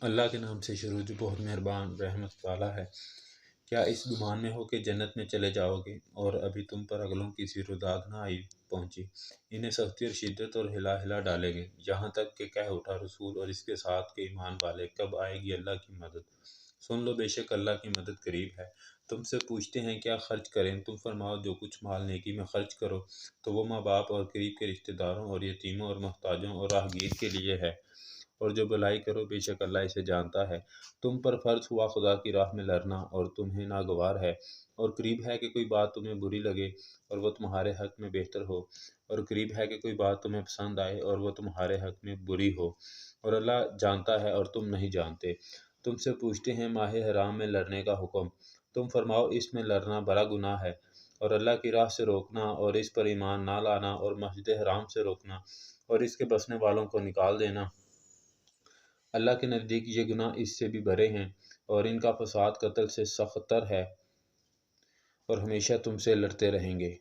اللہ کے نام سے شروع جو بہت مہربان رحمت والا ہے۔ کیا اس گمان میں ہو کہ جنت میں چلے جاؤ گے اور ابھی تم پر اگلوں کی زیر و داد نہ آئی پہنچی؟ انہیں سختی اور شدت اور ہلا ہلا ڈالیں گے، یہاں تک کہ کہہ اٹھا رسول اور اس کے ساتھ کے ایمان والے، کب آئے گی اللہ کی مدد؟ سن لو، بے شک اللہ کی مدد قریب ہے۔ تم سے پوچھتے ہیں کیا خرچ کریں؟ تم فرماؤ جو کچھ مال نیکی میں خرچ کرو تو وہ ماں باپ اور قریب کے رشتہ داروں اور یتیموں اور محتاجوں اور راہگیر کے لیے ہے، اور جو بھلائی کرو بے شک اللہ اسے جانتا ہے۔ تم پر فرض ہوا خدا کی راہ میں لڑنا، اور تمہیں ناگوار ہے اور قریب ہے کہ کوئی بات تمہیں بری لگے اور وہ تمہارے حق میں بہتر ہو، اور قریب ہے کہ کوئی بات تمہیں پسند آئے اور وہ تمہارے حق میں بری ہو، اور اللہ جانتا ہے اور تم نہیں جانتے۔ تم سے پوچھتے ہیں ماہ حرام میں لڑنے کا حکم، تم فرماؤ اس میں لڑنا بڑا گناہ ہے، اور اللہ کی راہ سے روکنا اور اس پر ایمان نہ لانا اور مسجد حرام سے روکنا اور اس کے بسنے والوں کو نکال دینا، اللہ کے نزدیک یہ گناہ اس سے بھی بڑے ہیں، اور ان کا فساد قتل سے سخت تر ہے، اور ہمیشہ تم سے لڑتے رہیں گے۔